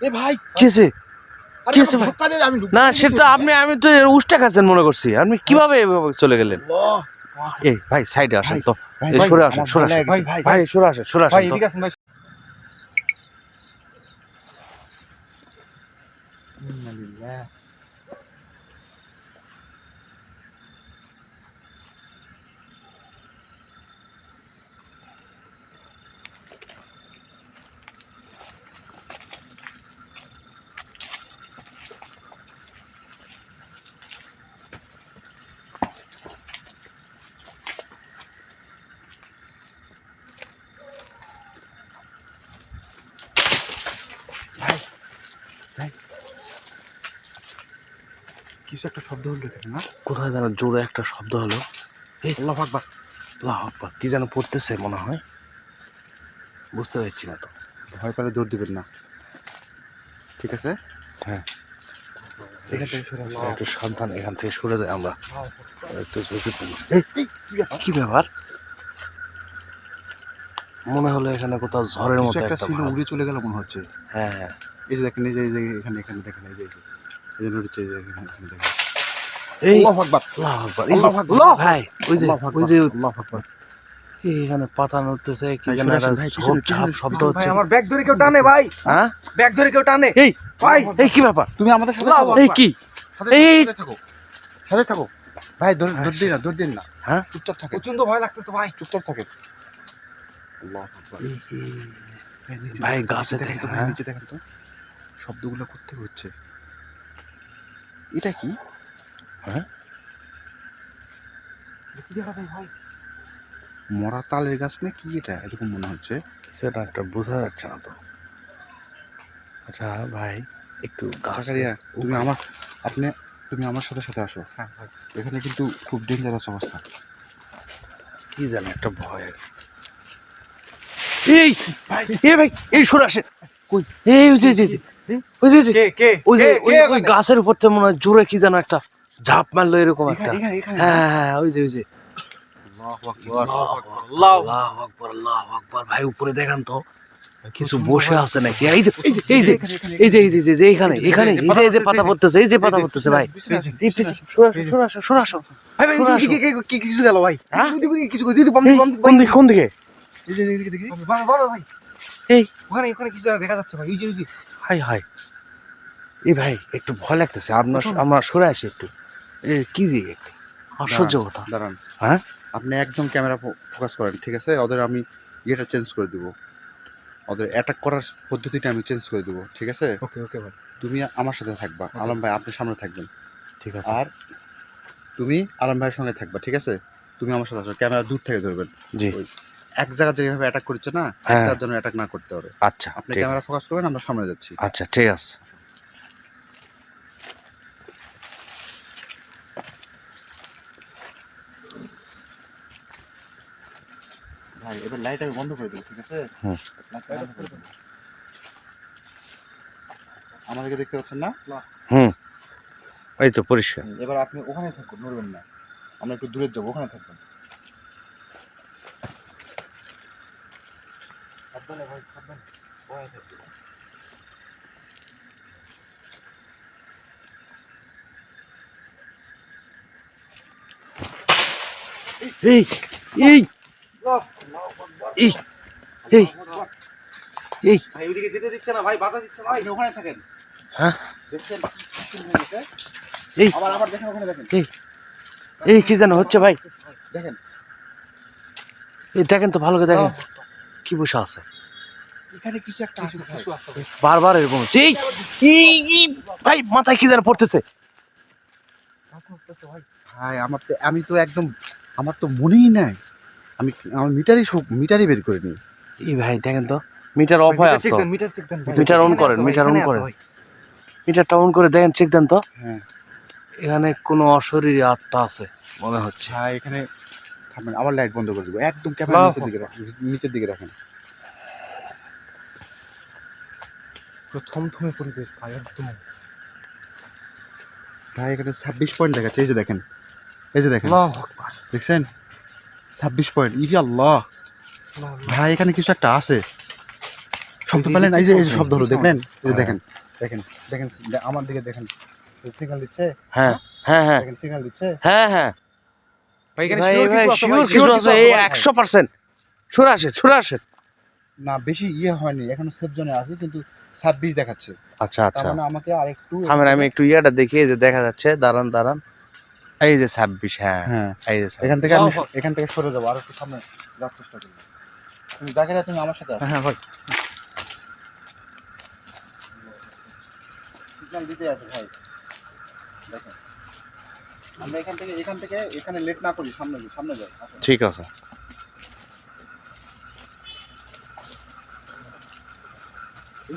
এ ভাই কিসে আরে কিসে ভাই? ধোকা দিয়ে আমি না সেটা আমি তো উষ্টা খাচ্ছেন মনে করছি। আপনি কিভাবে এভাবে চলে গেলেন? এই ভাই সাইডে আসেন তো, এই সরে আসেন, সরে আসেন ভাই ভাই, সরে আসেন, সরে আসেন ভাই তো। এদিকে আসেন ভাই। কিছু একটা শব্দ হলো এখানে না? কোথায় যেন জোরে একটা শব্দ হলো। এই আল্লাহু আকবার। আল্লাহু আকবার, কি যেন পড়তেছে মনে হয়, বুঝতে পারছি না তো। ভয় পেলে দৌড় দিবেন না, ঠিক আছে? হ্যাঁ, এখান থেকে সরে আসো। একটু সাবধান, এখান থেকে সরে যাই আমরা একটু। কি ব্যাপার? মনে হলো এখানে কোথাও ঝড়ের কিছু মতো একটা একটা ছিল, ভাব। উড়ে চলে গেল মনে হচ্ছে। হ্যাঁ হ্যাঁ, এই যে দেখেন, এই যে এখানে এখানে দেখেন, এই যে এই যে উড়ছে, এই যে এখানে এখানে দেখেন। এই আল্লাহু আকবার। আল্লাহু আকবার, এই যে আল্লাহু আকবার। ভাই, ওই যে আল্লাহু ওই যে আকবার, আল্লাহু আকবার। এই এখানে পাতা নড়তেছে, কি ভাই, যেন সরে একটা আসেন ভাই, ঝোপ পিছনে, ঝাপ পিছনে, শব্দ পিছনে। হচ্ছে। ভাই আমার ব্যাগ ধরে কেউ টানে ভাই, হ্যাঁ ব্যাগ ধরে কেউ টানে। এই ভাই এই কি ব্যাপার? তুমি আমাদের সাথে থাকো, এই কি সাথে থাকো, সাথে থাকো ভাই। দৌড় দিন না, দৌড় দিন না, হ্যাঁ, চুপচাপ থাকেন, প্রচন্ড ভয় লাগতেছে ভাই। চুপচাপ থাকেন। আল্লাহু আকবার। ভাই গাছে দেখেন তো, দেখেন, হ্যাঁ? নিচে দেখেন তো, শব্দগুলো কোত্থেকে হচ্ছে? এটা কি? হ্যাঁ, ভাই মরা তালের গাছ না কি এটা? এরকম মনে হচ্ছে। কিছু একটা বোঝা যাচ্ছে না তো। আচ্ছা ভাই, একটু গাছে জাকারিয়া, তুমি আমার তুমি আমার সাথে সাথে আসো। হ্যাঁ ভাই, এখানে কিন্তু খুব ডেঞ্জারাস অবস্থা। কি জানে একটা ভয়। এই ভাই, ভাই এই সরে আসেন। কই? এই ওই যে ওই যে কে কে ওই যে কে ওই গাছের উপর থেকে মনে হয় জোরে কি যেন একটা ঝাঁপ মারলো এরকম একটা। এখানে এখানে হ্যাঁ হ্যাঁ, ওই যে আল্লাহু আকবার। আল্লাহু আকবার, আল্লাহু আকবার। ভাই উপরে দেখেন তো কিছু বসে আছে নাকি? এই যে এই যে এই যে এই যে এই যে এখানে এখানে এই যে পাতা পড়তেছে, এই যে পাতা পড়তেছে ভাই। এই পিছে সরে আসো, সরে আসো। ভাই ভাই, সরে আসো। কি কিছু গেল ভাই? হ্যাঁ? কিছু দিদি বন্ধ এই, বন্ধ কোন দিকে কোন দিকে? এই যে দেখি দেখি। ভাই এই ওখানে ওখানে কিছু দেখা যাচ্ছে ভাই, এই যে হাই হাই, এই ভাই একটু ভয় লাগতেছে, আমরা সরে আসি একটু। কি যে একটু আশ্চর্য কথা। দাঁড়ান, হ্যাঁ, আপনি একদম ক্যামেরা ফোকাস করেন, ঠিক আছে? ওদের আমি ইয়েটা চেঞ্জ করে দিব, ওদের অ্যাটাক করার পদ্ধতিটা আমি চেঞ্জ করে দিব, ঠিক আছে? ওকে ওকে ভাই, তুমি আমার সাথে থাকবা, আলম ভাই আপনি সামনে থাকবেন, ঠিক আছে। আর তুমি আলম ভাইয়ের সঙ্গে থাকবা, ঠিক আছে? তুমি আমার সাথে আসো, ক্যামেরা দূর থেকে ধরবেন। জি, ওই এক জায়গা যেভাবে অ্যাটাক করছে না, এক হ্যাঁ। জায়গার জন্য অ্যাটাক না করতে হবে। আচ্ছা আপনি ঠিক ক্যামেরা আছে। ফোকাস করবেন, আমরা সামনে যাচ্ছি। আচ্ছা ঠিক আছে। ভাই এবার লাইট আমি বন্ধ করে দেবো, ঠিক আছে? হুম। লাইটটা বন্ধ করে দেবো। আমাদেরকে দেখতে পাচ্ছেন না? হুম, এই তো পরিষ্কার। এবার আপনি ওখানে থাকুন, নড়বেন না, আমরা একটু দূরে যাবো, ওখানে থাকবেন। সাবধানে ভাই, সাবধানে, ভয় থাকবে। এই এই এই এই এই ভাই ওইদিকে যেতে দিচ্ছে না ভাই, বাধা দিচ্ছে ভাই। আপনি ওখানে থাকেন। হ্যাঁ, দেখছেন শুরু হয়ে গেছে? এই আবার আবার দেখেন, ওখানে দেখেন, এই কি যেন হচ্ছে ভাই। দেখেন এই দেখেন তো ভালো করে দেখেন, কি বসে আছে এখানে কিছু একটা আছে ভাই। বারবার এরকম হচ্ছে। এই ভাই মাথায় কি যেন পড়তেছে। ভাই আমি তো একদম, আমার তো মনেই নাই, আমার মিটারই বের করে নিই। এই ভাই দেখেন তো, মিটার অফ হয়ে আসতো। মিটার চেক দেন ভাই। মিটার অন করেন, মিটার অন করেন, মিটারটা অন করে দেখেন, চেক দেন তো। হ্যাঁ এখানে কোনো অশরীরী আত্মা আছে মনে হচ্ছে। ভাই, এখানে থাকবেন, আবার লাইট বন্ধ করে দেবো, একদম ক্যামেরা নিচের দিকে রাখেন। থমথমে পরিবেশ ভাই একদম। ভাই এখানে 26 পয়েন্ট দেখাচ্ছে, এই যে দেখেন, এই যে দেখেন, আল্লাহু আকবার, দেখছেন 26 পয়েন্ট। ই আল্লাহ, ভাই এখানে কিছু একটা আছে, শব্দ পেলেন? এই যে শব্দ হলো, দেখলেন? এই যে দেখেন দেখেন দেখেন, আমার দিকে দেখেন, সিগন্যাল দিচ্ছে। হ্যাঁ হ্যাঁ হ্যাঁ দেখেন সিগন্যাল দিচ্ছে। হ্যাঁ হ্যাঁ ভাই এখানে ভাই sure ভাই কিছু আছে ভাই, শিওর sure কিছু কিছু আছে, আছে এই ভাই। 100%। ছুড়ে আসে। না বেশি ইয়ে হয়নি, এখনো সেফ জোনে আছে, কিন্তু 26 দেখাচ্ছে। আচ্ছা তার আচ্ছা, মানে আমাকে আরেকটু থামেন আমি একটু ইয়াটা দেখি, এই যে দেখা যাচ্ছে, দাঁড়ান, এই যে 26, হ্যাঁ হ্যাঁ এই যে এখান 26। থেকে আমি যাও, এখান থেকে সরে যাবো, আর একটু সামনে যাওয়ার চেষ্টা করবো। তুমি জাকিরা, তুমি আমার সাথে আসো। হ্যাঁ ভাই সিগন্যাল দিতে আছে ভাই, দেখেন আমরা এখান থেকে এখানে লেট না করি, সামনে যাই, আসো। ঠিক আছে।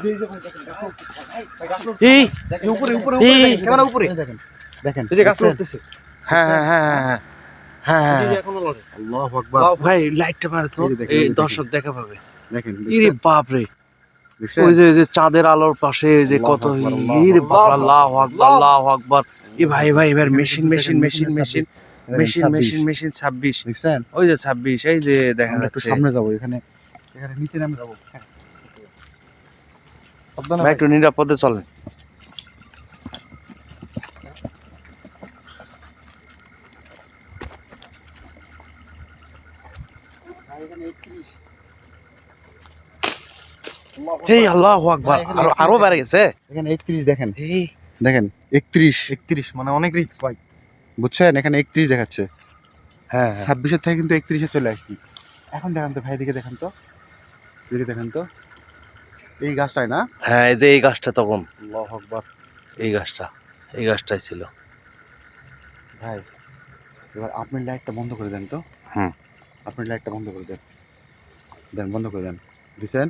এই যে ভাই দেখেন, দেখো ভাই, গাছগুলো এই দেখেন, উপরে দেখেন, উপরে এই, উপরে ক্যামেরা উপরে দেখেন দেখেন এই যে গাছগুলো উঠতেছে হ্যাঁ হ্যাঁ হ্যাঁ হ্যাঁ হ্যাঁ এই হ্যাঁ যে এখনো লড়ে আল্লাহু আকবার। ভাই লাইটটা মারে তো, এই যে দেখেন, এই এই যে দেখেন। দর্শক দেখা পাবে। দেখেন ইরে বাপ রে, দেখছেন? ওই যে চাঁদের আলোর পাশে যে আল্লাহু কত, আকবার, ইরে বাপ, আল্লাহু আল্লাহু আকবার, আল্লাহু আকবার। এ ভাই এবার এখানে মেশিন দেখেন, মেশিন দেখেন 26 26, দেখছেন? ওই যে 26, এই যে দেখা আমরা একটু যাচ্ছে। সামনে যাবো, এখানে নিচে নামে যাবো। সাবধানে ভাই একটু নিরাপদে চলেন। ভাই, এখানে 31 এই আল্লাহু আকবার, আরো বেড়ে গেছে। এখানে 31 দেখেন, এই দেখেন 31, 31 মানে অনেক রিস্ক ভাই বুঝছেন? এখানে 31 দেখাচ্ছে। হ্যাঁ 26-এর থেকে কিন্তু 31-এ চলে আসছি। এখন দেখেন তো ভাই, দিকে দেখেন তো, এই গাছটাই না? হ্যাঁ, এই যে এই গাছটা, তখন আল্লাহু আকবার। এই গাছটাই ছিল। ভাই এবার আপনি লাইটটা বন্ধ করে দেন তো। হুম। আপনি লাইটটা বন্ধ করে দেন, বন্ধ করে দেন। দিছেন?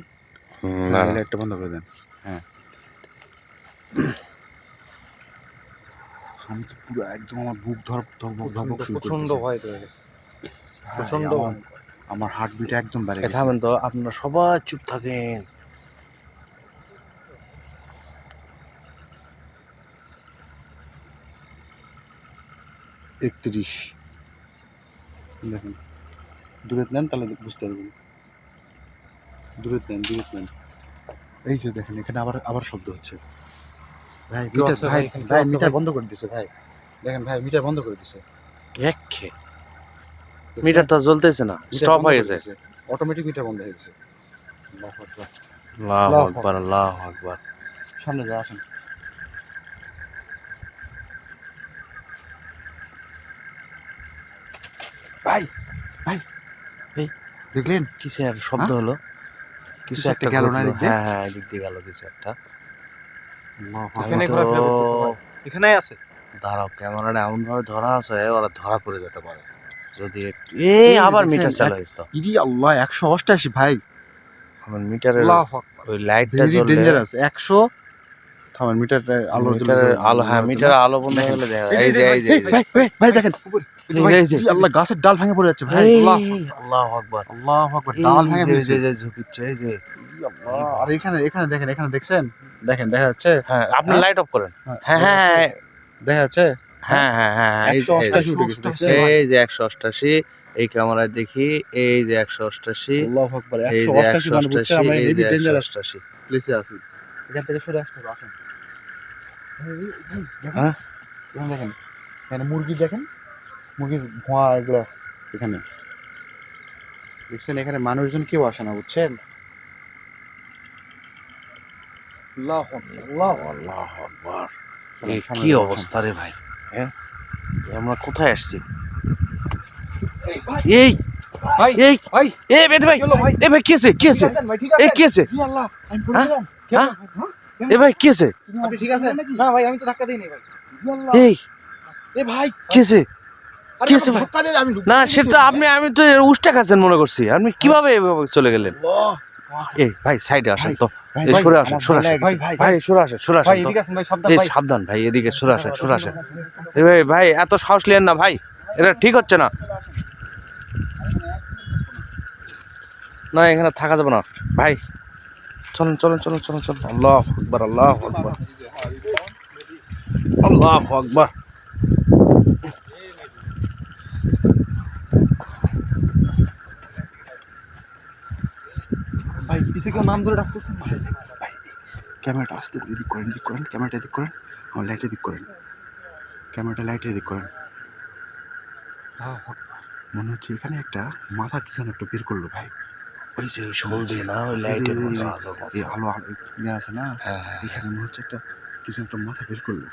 না হ্যাঁ, লাইটটা বন্ধ করে দেন। হ্যাঁ, আমি তো পুরো একদম, আমার বুক ধরপক শুরু প্রচন্ড করতেছে। ভয় পেয়ে গেছে ভাই, প্রচন্ড আমার হার্টবিট একদম বেড়ে গেছে। থামেন তো, আপনারা সবাই চুপ থাকেন। 31 দেখেন, দূরে নেন তাহলে বুঝতে পারবেন। দূরে নেন। এই যে দেখেন, এখানে আবার শব্দ হচ্ছে। ভাই কেউ মিটার, আছে ভাই ভাই, এখানে কেউ ভাই আছে মিটার ভাই? বন্ধ করে দিছে ভাই। দেখেন ভাই, মিটার বন্ধ করে দিছে। মিটারটা জ্বলতেছে না, স্টপ হয়ে গেছে। অটোমেটিক মিটার বন্ধ হয়ে গেছে। আল্লাহু আকবার। আল্লাহু আকবার। সামনে যা, আসেন। ভাই এই, দেখলেন? কিসে আর শব্দ হলো? কিছু কিছু একটা একটা গেল না ঘটলো। এদিক দিয়ে? হ্যাঁ এদিক দিয়ে গেল কিছু একটা। আল্লাহু আমি এখানে আকবার। ঘোরাফেরা করতেছে ভাই এখানেই আছে দাঁড়াও, ক্যামেরাটা এমন ভাবে ধরা আছে, ওরা ধরা পড়ে যেতে পারে যদি এই আবার দেখছেন, মিটার চালু হয়েছে। ইরি আল্লাহ, 188 ভাই। আমার মিটারের আল্লাহু আকবার ওই লাইটটা ভেরি জ্বললে, ডেঞ্জারাস। 100 থামেন, মিটারের আলো মিটারের আলো, হ্যাঁ মিটারের আলো বন্ধ হয়ে গেলে দেখা যায়। এই যে ভাই দেখেন, এই যে ইরি আল্লাহ, গাছের ডাল ভেঙে পড়ে যাচ্ছে ভাই। এই, আল্লাহ আল্লাহু আকবার। আল্লাহু আকবার, এই ডাল ভেঙে যে পড়েছে। যে ঝুঁকিচ্ছে, এই যে। ইরি আল্লাহ। আর এখানে দেখেন, এখানে দেখছেন, দেখেন দেখা যাচ্ছে। হ্যাঁ আপনি হ্যাঁ? লাইট অফ করেন। হ্যাঁ, হ্যাঁ হ্যাঁ দেখা যাচ্ছে। হ্যাঁ এই যে, 188 উঠে গেছে, দেখছেন? এই যে 188, এই ক্যামেরায় দেখি, এই যে 188, আল্লাহু আকবার, এই যে 188 মানে বুঝছেন, 188, আমরা এই হেভি যে ডেঞ্জারাস 188। প্লেসে আছি। এখান থেকে সরে আসতে হবে, আসেন। হ্যাঁ? এখানে দেখেন, এখানে মুরগি দেখেন, মুরগির ধোঁয়া এগুলো এখানে দেখছেন। এখানে মানুষজন কেউ আসে না, বুঝছেন? আল্লাহু আকবার আল্লাহু আকবার। সামনে এই সামনে কি যাও, অবস্থা রে ভাই, হ্যাঁ আমরা কোথায় আসছি? এই ভাই এই ভাই এই বেদ ভাই, কি হলো ভাই? এই ভাই কি আছে ঠিক আছেন ভাই ঠিক এই আছেন কি আছে? ই আল্লাহ, আমি পড়ে গেলাম। হ্যাঁ? এই ভাই কি আছে? আপনি ঠিক আছেন না ভাই আমি তো ধাক্কা দিইনি ভাই ই আল্লাহ, এই এ ভাই, কি আছে? আরে কি আছে ভাই? ধক্কা দিয়ে আমি না সেটা আমি তো উষ্টা খাচ্ছেন মনে করছি, আপনি কিভাবে এভাবে চলে গেলেন? আল্লাহ। এই ভাই সাইডে আসেন ভাই, তো, ভাই, এই ভাই, সরে আসেন, আমার সরে ভয় আসেন লেগে গেছে, ভাই, ভাই, সরে আসেন ভাই তো। এদিকে আসেন ভাই সাবধান এই ভাই সাবধান ভাই, এদিকে সরে আসেন। এই ভাই ভাই এত সাহস লিয়েন না ভাই, এটা ঠিক হচ্ছে না। না এখানে থাকা যাবে না ভাই, চলেন আল্লাহু আকবার, আল্লাহু আকবার। ভাই পিছে কেউ নাম ধরে ডাকতেছেন। ভাই ক্যামেরাটা আস্তে করে এদিক করেন ক্যামেরাটা এদিক করেন, আমার লাইট এদিক করেন, ক্যামেরাটা লাইটের এদিক করেন। মনে হচ্ছে এখানে একটা মাথা কিছু একটা বের করলো ভাই। ওই যে শোল দিয়ে না, ওই লাইটের মতো আলো এই আলো আলো ইয়ে আছে না, হ্যাঁ হ্যাঁ এখানে মনে হচ্ছে একটা কিছু একটা মাথা বের করলো।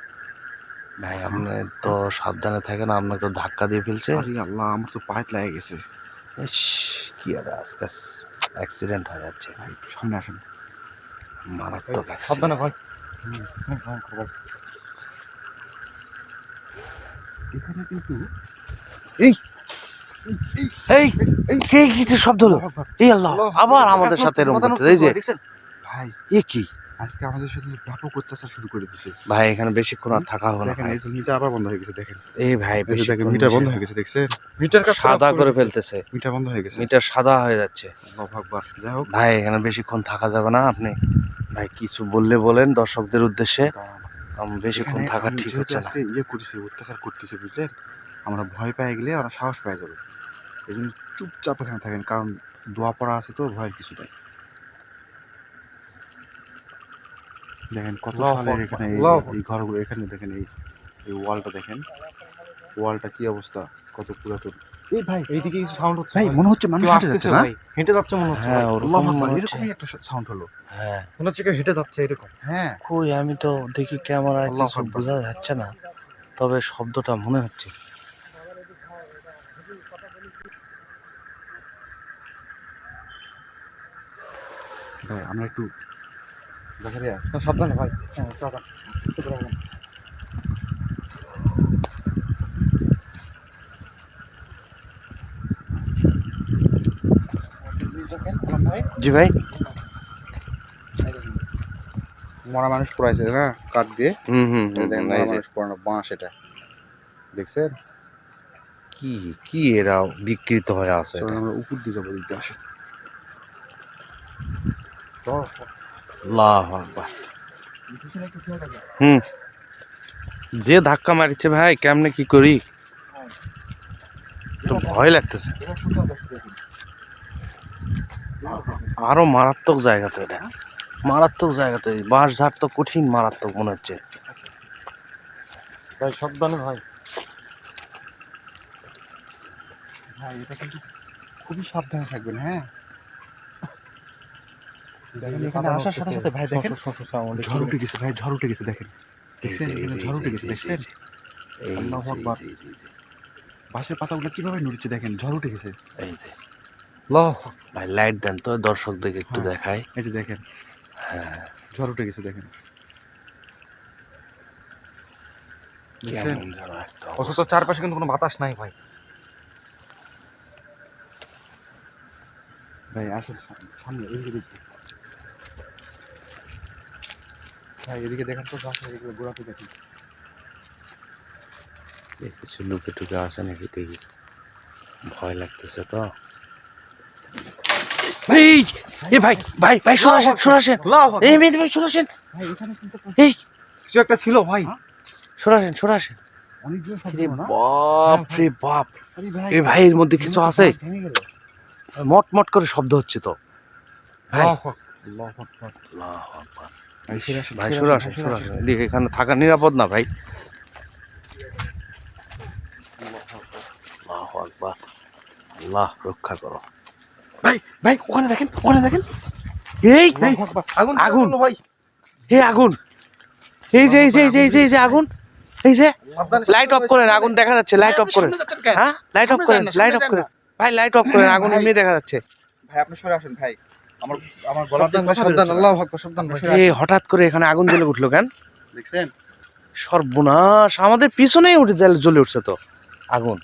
ভাই, আপনি তো সাবধানে থাকেন, আপনাকে তো ধাক্কা দিয়ে ফেলছে। আরে আল্লাহ, আমার তো পায়ে লেগে গেছে। ইস, কি আর আজকে অ্যাক্সিডেন্ট হয়ে যাচ্ছে, ভাই একটু সামনে আসেন। মারাত্মক সাবধানে accident। ভাই। এখানে কিন্তু এই কে কিসের শব্দ হলো? এই আল্লাহ, আবার আমাদের সাথে এরকম করতেছে। এই যে ভাই এ কি আজকে আমাদের সাথে ব্যাপক অত্যাচার শুরু করে দিছে। ভাই, এখানে বেশিক্ষণ আর থাকা হবে না দেখেন ভাই। এই যে মিটার আবার বন্ধ হয়ে গেছে, দেখেন এই ভাই এই যে দেখেন মিটার বন্ধ হয়ে গেছে, দেখছেন মিটার কাজ সাদা করে ফেলতেছে, মিটার বন্ধ হয়ে গেছে। মিটার সাদা হয়ে যাচ্ছে। আল্লাহু আকবার। যাই হোক ভাই এখানে বেশিক্ষণ থাকা যাবে না। আপনি ভাই কিছু বললে বলেন দর্শকদের উদ্দেশ্যে, বেশিক্ষণ এখানে থাকা আমি ঠিক যেহেতু হচ্ছে না। আজকে ইয়ে করেছে, অত্যাচার করতেছে, বুঝলেন, আমরা ভয় পেয়ে গেলে ওরা সাহস পেয়ে যাবে। এই জন্য চুপচাপ এখানে থাকেন, কারণ দোয়া পড়া আছে তো, ভয়ের কিছু নাই। দেখেন কত সালের এখানে এই ঘরগুলো, এখানে দেখেন এই ওয়ালটা দেখেন, ওয়ালটা কি অবস্থা, কত পুরাতন। এই ভাই এইদিকে কিছু সাউন্ড হচ্ছে ভাই মনে হচ্ছে মানুষ কেউ হেঁটে যাচ্ছে আসতেছে না? ভাই, হেঁটে যাচ্ছে মনে হচ্ছে হ্যাঁ ভাই। ওরকম আল্লাহু আকবার, মনে হচ্ছে। এরকমই একটা সাউন্ড হলো। হ্যাঁ মনে হচ্ছে কেউ হেঁটে যাচ্ছে এরকম। হ্যাঁ কই, আমি তো দেখি ক্যামেরায় আল্লাহু কিছু আকবার। বোঝা যাচ্ছে না, তবে শব্দটা মনে হচ্ছে। ভাই আমরা একটু জাকারিয়া সাবধানে ভাই। হ্যাঁ টাটা। ভাই জি ভাই। মরা মানুষ পড়াইছে না কাঠ দিয়ে, হুম হুম এই হুম দেখেন হুম, মরা এই যে মানুষ পড়ানো বাঁশ, এটা দেখছেন। কি কি এরা বিকৃত হয়ে আছে চলুন এটা। আমরা উপর দিয়ে যাবো, দিতে আসে। আল্লাহু আকবার। হুম, যে ধাক্কা মারিছে ভাই, কেমনে কি করি, একটু ভয় লাগতেছে। আরো মারাত্মক জায়গা তো এটা, মারাত্মক জায়গা তো। বাঁশ ঝাড় তো কঠিন মারাত্মক মনে হচ্ছে। ভাই সাবধানে ভাই। ভাই এটা কিন্তু খুবই সাবধানে থাকবেন। হ্যাঁ দেখেন এখানে আসার সাথে সাথে ভাই দেখেন ঝড় উঠে গেছে, ভাই ঝড় উঠে গেছে, দেখেন দেখছেন, এখানে ঝড় উঠে গেছে, দেখছেন। আল্লাহু আকবার। বাঁশের পাতাগুলো কিভাবে নড়ছে দেখেন, ঝড় উঠে গেছে। এই যে আল্লাহ ভাই লাইট দেন তো, দর্শকদেরকে একটু হ্যাঁ। দেখাই। এই যে দেখেন হ্যাঁ, ঝড় উঠে গেছে, দেখেন দেখছেন। কেমন যেন একটা অথচ অবস্থা। চারপাশে কিন্তু কোনো বাতাস নাই ভাই। ভাই আসেন সামনে এদিকে দেখুন। ভাই এদিকে দেখেন তো, গাছের এদিকে গোড়াতে দেখেন। কিছু লুকে টুকে আছে নাকি দেখি, ভয় লাগতেছে তো। এই এ ভাই ভাই ভাই সরাসেন সরাসেন, এই মেয়ে ভাই সরাসেন, ভাই এখানে কিন্তু এই কিছু একটা ছিল ভাই। সরাসেন সরাসেন। অনেক জোর শব্দ রে না? বাপ রে বাপ, আরে ভাই এই ভাই এর মধ্যে কিছু আছে, ভেঙে গেল। মট মট করে শব্দ হচ্ছে তো ভাই। আল্লাহু আকবার। আল্লাহু আকবার। ভাই সরে আসেন, ভাই সরে সরাসেন আসেন, সরাসেন, এদিকে এখানে থাকা নিরাপদ না ভাই। আল্লাহু আকবার, আল্লাহ রক্ষা করো। ভাই ভাই ওখানে দেখেন, ওখানে দেখেন। এই আল্লাহু আকবার। আগুন আগুন। আগুন ভাই। এই আগুন, এই যে এই যে এই যে এই যে এই যে আগুন, এই যে লাইট অফ করেন, আগুন দেখা যাচ্ছে, লাইট অফ করেন। হ্যাঁ লাইট অফ করেন, লাইট অফ করেন ভাই, লাইট অফ করেন, আগুন এমনি দেখা যাচ্ছে। ভাই আপনি সরে আসেন ভাই, আমার আমার গলা দিয়ে কথা বের সাবধান, হচ্ছে। আল্লাহু আকবার, সাবধান ভাই। এই হঠাৎ করে এখানে আগুন জ্বলে উঠলো কেন? দেখছেন সর্বনাশ, আমাদের পিছনেই উঠে জ্বলে উঠছে তো আগুন।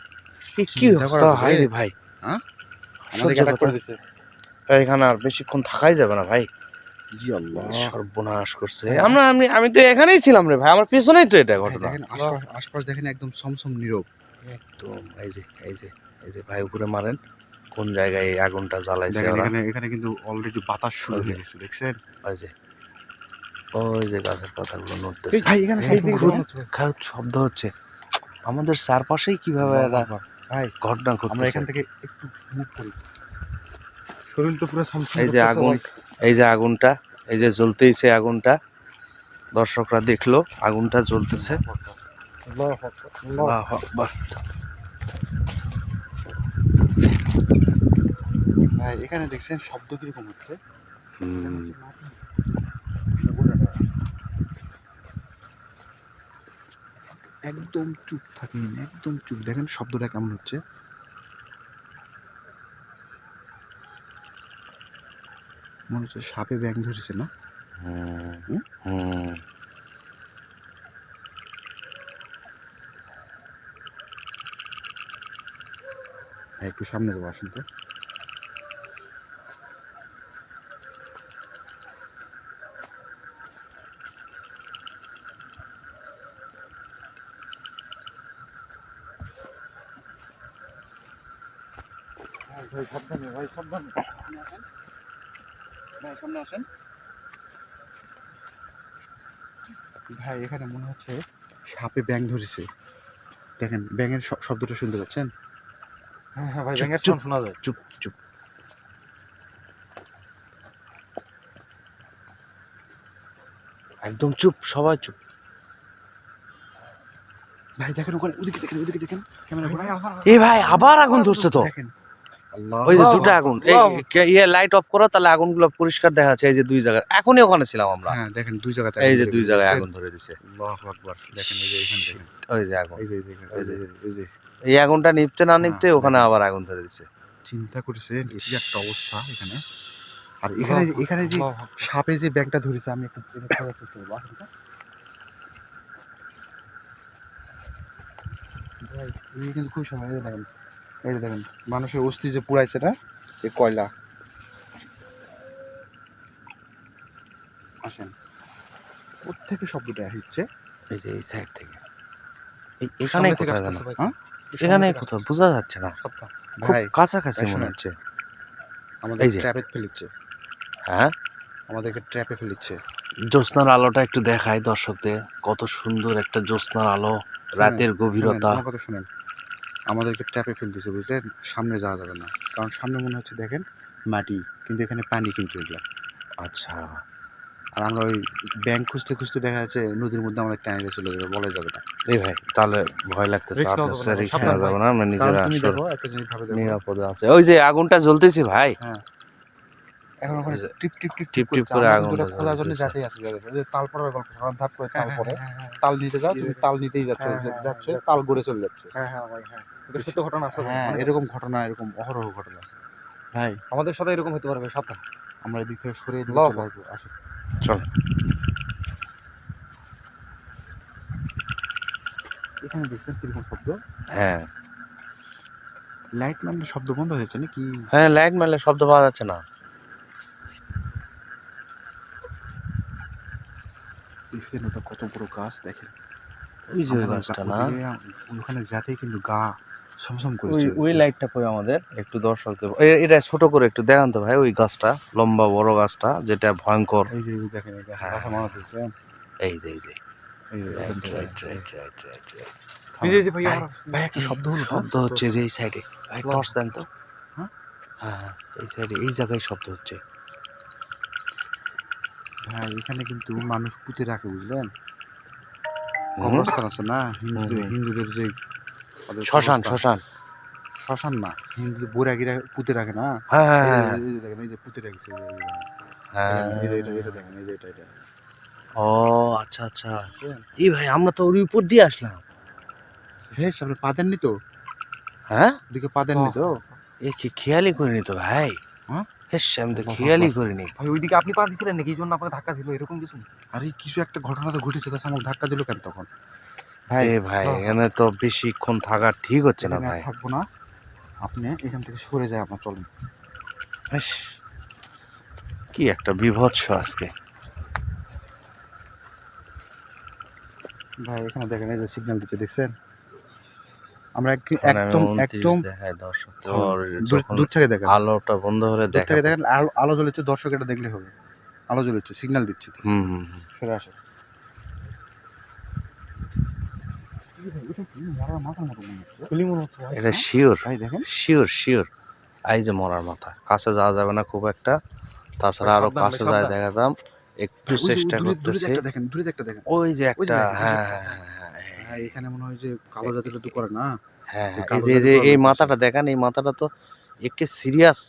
কি চিন্তা অবস্থা করা ভাই যাবে? রে ভাই, হ্যাঁ আমাদের সহ্য অ্যাটাক কথা। করে দিছে। এখানে আর বেশিক্ষণ থাকাই যাবে না ভাই, জি আল্লাহ। সর্বনাশ করছে। ভাই, আমি তো এখানেই ছিলাম রে ভাই, আমার পিছনেই তো এটা ভাই ঘটনা। দেখেন আশপাশ আশপাশ দেখেন একদম সমসম নীরব। একদম এই যে এই যে এই যে ভাই উপরে মারেন, কোন জায়গায় এই আগুনটা জ্বালাইছে দেখেন ওরা। এখানে এখানে কিন্তু অলরেডি বাতাস শুরু ওই যে। হয়ে গেছে, দেখছেন। ওই যে গাছের পাতাগুলো এই নড়তেছে, ভাই এখানে এই শব্দ খুব হচ্ছে। খারাপ শব্দ হচ্ছে। আমাদের চারপাশেই কিভাবে আল্লাহু এরা আকবার। ভাই ঘটনা আমরা ঘটতেছে। এখান থেকে একটু মুভ করি, শরীর তো পুরো এই যে আগুন, এই যে আগুনটা, এই যে জ্বলতেইছে আগুনটা, দর্শকরা দেখলো আগুনটা জ্বলতেছে। আল্লাহু আকবার। ভাই এখানে দেখছেন শব্দ কিরকম হচ্ছে? হুম, একদম চুপ থাকেন, একদম চুপ। দেখেন শব্দটা কেমন হচ্ছে। মনে হচ্ছে সাপে ব্যাং ধরেছে না? হুম, হুম? হুম। ভাই একটু সামনে যাবো, আসেন তো। ভাই সাবধানে, ভাই সাবধানে। ভাই সামনে আসেন। ভাই এখানে মনে হচ্ছে সাপে ব্যাং ধরেছে। দেখেন ব্যাঙের শব্দটা শুনতে পাচ্ছেন? হ্যাঁ হ্যাঁ ভাই, চুপ ব্যাঙের চুপ সাউন্ড শোনা যায়। চুপ চুপ, একদম চুপ, সবাই চুপ। ভাই দেখেন ওখানে, ওদিকে দেখেন, ওদিকে দেখেন ক্যামেরা করে। এই ভাই আবার আগুন ধরছে তো। দেখেন আল্লাহ, ওই যে আল্লাহু দুটো আগুন, এই ইয়ে লাইট অফ করো, তাহলে আগুনগুলো পরিষ্কার দেখা যাচ্ছে। এই যে দুই জায়গায়, এখনই ওখানে ছিলাম আমরা। হ্যাঁ দেখেন দুই জায়গাতে এই আগুন যে ধরে দুই গেছে, জায়গায় দেখছেন? আগুন ধরে দিছে। আল্লাহু আকবার। দেখেন এই যে এখানে দেখেন, ওই যে আগুন, এই যে দেখেন, ওই এই যে যে এই যে এই আগুনটা নিভতে না হ্যাঁ, নিভতে ওখানে দেখেন। আবার আগুন ধরে দিছে। চিন্তা করছেন ইস। কি একটা অবস্থা এখানে। আর এখানে এখানে যে সাপে যে ব্যাংকটা ধরেছে, আমি একটু এটা ধরার চেষ্টা করবো, আসেন তো। ভাই এই কিন্তু খুব সময়, এই যে দেখেন, এই যে দেখেন মানুষের অস্থি যে পুড়াইছে না, এই কয়লা। আসেন, কোত্থেকে শব্দটা হচ্ছে? এই যে এই সাইড থেকে, এখানে সামনে থেকে কোথায় যেন, আসতেছে ভাই। হ্যাঁ? এখানে কোথাও বোঝা যাচ্ছে না, সবটা খুব ভাই কাছাকাছি ভাই মনে শুনেন, হচ্ছে। আমাদের এই যে, ট্র্যাপে ফেলিচ্ছে, হ্যাঁ, আমাদেরকে ট্র্যাপে ফেলিচ্ছে। জ্যোৎস্নার আলোটা একটু দেখায় দর্শকদের, কত সুন্দর একটা জ্যোৎস্নার আলো, শুনেন, রাতের শুনেন গভীরতা। আমার কথা শুনেন, আমাদেরকে ট্র্যাপে ফেলতেছে বুঝলেন। সামনে যাওয়া যাবে না, কারণ সামনে মনে হচ্ছে দেখেন মাটি, কিন্তু এখানে পানি কিন্তু এগুলা। আচ্ছা, আর আমরা ওই ব্যাংক খুঁজতে খুঁজতে দেখা যাচ্ছে নদীর মধ্যে আমাদের টাইনে চলে যাবে, বলা যাবে না। এই ভাই তাহলে ভয় লাগতেছে, রিস্ক আর নেওয়া যাবে না ভাই, রিক্স সাবধান নেওয়া ভাই। যাবে না, আমরা কারণ নিজেরা তুমি আসল দেখো একটা জিনিস ভাবে দেখো। নিরাপদে আছে। ওই যে আগুনটা জ্বলতেছি ভাই, হ্যাঁ, এখন ওখানে ওই যে টিপ টিপ টিপ টিপ টিপ টিপ করছে, করে আমরা কিন্তু আগুনটা ওটা খোলার জন্য জ্বলতেছে। যাতেই আছি, ওই যে তাল পড়ার গল্প, সাধারণ ধাপ করে তাল পড়ে, হ্যাঁ তাল নিতে যাও, তুমি তাল নিতেই যাচ্ছ, যাচ্ছ তাল গড়ে চলে যাচ্ছে। হ্যাঁ হ্যাঁ ভাই, হ্যাঁ এটা সত্য ঘটনা আছে ভাই, হ্যাঁ অনেক আছে। এরকম ঘটনা, এরকম অহরহ ঘটনা আছে। ভাই আমাদের সাথে এরকম হতে পারে ভাই, সাবধান। আমরা এদিক থেকে সরে এদিকে আল্লাহু চলে আকবার। আসবো, আসো। চল, এখানে দেখছেন কিরকম শব্দ? হ্যাঁ লাইট মারলে শব্দ বন্ধ হয়েছে নাকি? হ্যাঁ, লাইট মারলে শব্দ পাওয়া যাচ্ছে না। দেখছেন ওটা কত বড় গাছ, দেখেন। ওই যে ওই আমার গাছটা না, ওদিকে ওখানে যাতেই কিন্তু গা সমসম ওই করেছে। ওই লাইটটা কই আমাদের, একটু দর্শকদের এটা ছোট করে একটু দেখান তো ভাই, ওই গাছটা, লম্বা বড় গাছটা যেটা ভয়ঙ্কর। এই যে দেখেন, এই গাছের হ্যাঁ, কথা মনে দেখছেন? এই যে এই যে এই যে রাইট ওখান থেকে রাইট রাইট রাইট রাইট। এই যে ভাই ভাই, আমার ভাই একটা শব্দ হলো না? শব্দ হচ্ছে যে এই সাইডে, ভাই টর্চ দেন তো। হ্যাঁ? হ্যাঁ হ্যাঁ, এই সাইডে, এই জায়গায় শব্দ হচ্ছে। ভাই এখানে কিন্তু মানুষ পুঁতে রাখে বুঝলেন, হুম, কবরস্থান আছে না হিন্দুদের, হুম। হিন্দুদের যে ওদের শ্মশান কবরস্থান। শ্মশান, শ্মশান না, হিন্দুদের বৈরাগীরা পুঁতে রাখে না। হ্যাঁ হ্যাঁ এই যে হ্যাঁ এই যে দেখেন, এই যে পুঁতে রেখেছে, এই যে দেখেন। হ্যাঁ। দেখেন এই যে এটা দেখেন, এই যে এটা ও আচ্ছা আচ্ছা, বুঝছেন? এই ভাই আমরা তো ওর উপর দিয়ে আসলাম। হ্যাঁ আপনি পা দেননি তো, হ্যাঁ, ওদিকে পা দেননি তো? এ কি খেয়ালই করিনি তো ভাই। হ্যাঁ, হেস, আমি তো আল্লাহু খেয়ালই আকবার। করিনি। ভাই ওইদিকে আপনি পা দিছিলেন নাকি, এই জন্য আপনাকে ধাক্কা দিল এরকম কিছু? আরে কিছু একটা ঘটনা তো ঘটেছে, তার আমাকে ধাক্কা দিল কেন তখন? ভাই এ ভাই এখানে তো বেশিক্ষণ থাকা ঠিক হচ্ছে না এখানে আর ভাই। থাকবো না, আপনি এখান থেকে সরে যায়, আপনার চলেন। হেস, কি একটা বিভৎস আজকে। ভাই এখানে দেখেন, এই যে সিগন্যাল দিচ্ছে দেখছেন, আমরা এখন আমি একদম 29 একদম দেখায় দর্শক, তো থামেন। দূর যখন দূর থেকে দেখেন, আলোটা বন্ধ হলে দূর থেকে দেখাবে। দেখেন, আলো জ্বলেছে, দর্শক এটা দেখলে হবে। আলো জ্বলেছে, সিগন্যাল দিচ্ছে তো। হুম হুম হুম। সরে আসে। এটা কি মরার মাথার মতো মনে হচ্ছে? খুলি মনে হচ্ছে ভাই। এটা শিওর, ভাই দেখেন, শিওর শিওর। এই যে মরার মাথা, কাছে যাওয়া যাবে না খুব একটা, তাছাড়া আরো সাবধান ভাই, কাছে যায় সাবধান। দেখাতাম, একটু ওই যে চেষ্টা দূরে দূরে করতেছি। একটা দেখেন, দূরে একটা দেখেন। ওই যে ওই যে একটা, দেখেন, ওই যে- হ্যাঁ হ্যাঁ হ্যাঁ হ্যাঁ, এখানে মনে হয় যে কালো জাদুটা তো করে না। হ্যাঁ ওই হ্যাঁ, এই কালো যে জাদু যে করার এই লোক মাথাটা দেখেন, এই মাথাটা তো একে সিরিয়াস।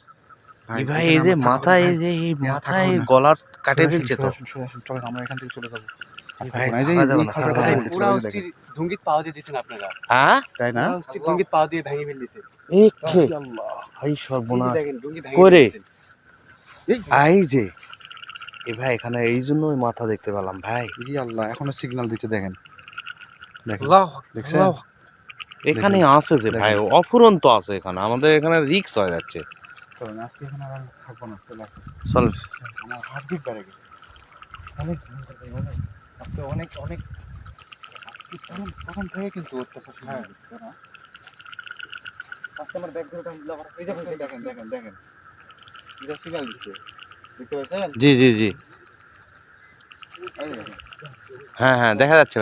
এই ভাই এখানে এই যে আমার থাকা মাথা, হবে না এই ভাই। যে এই এখানে মাথা থাকা হবে এই না। গলার কাটে সরে আসুন, ফেলছে তো। সরে আসুন, সরে আসুন, চলেন আমরা এখান থেকে চলে যাবো। আর ভাই থাকবো না। এই যে ছাড়া যাবে এই না, খালটার ছাড়া কথা যাবে না। বলছি, পুরা ওই যে অস্থির দেখেন। ঢুঙ্গিত পাও দিয়ে দিছেন আপনারা। হ্যাঁ তাই না? পুরা অস্থির ঢুঙ্গিত পাও দিয়ে ভেঙে ফেল দিছে। একে আল্লাহ। ভাই এই যে সর্বনাশ। দেখেন ঢুঙ্গি ভেঙে কই রে? ফেল দিছেন। এই যে এ ভাই এখানে এই জন্য ওই মাথা দেখতে পেলাম ভাই। ই আল্লাহ, এখনো সিগন্যাল দিচ্ছে দেখেন। দেখেন, আল্লাহ দেখছেন? আল্লাহ। এখানে দেখেন, আছে যে ভাই, দেখেন। অফুরন্ত আছে এখানে, আমাদের এখানে রিক্স হয়ে যাচ্ছে। চলেন আজকে এখানে আর থাকবো না, চলে আসুন। চল। আমার হার্ট বিট বেড়ে গেছে। অনেক ভয়ঙ্কর ভাই, অনেক। আজকে অনেক অনেক। প্রথম থেকে কিন্তু অত্যাচার শুরু হয়ে গেছে, তাই না? আজকে আমার ব্যাগ ধরে টানছিল আবার। এই যে ভাই, দেখেন, দেখেন, দেখেন। এটা সিগন্যাল দিচ্ছে। দেখতে পাচ্ছেন? জি জি জি, এই যে দেখেন। হ্যাঁ হ্যাঁ দেখা যাচ্ছে।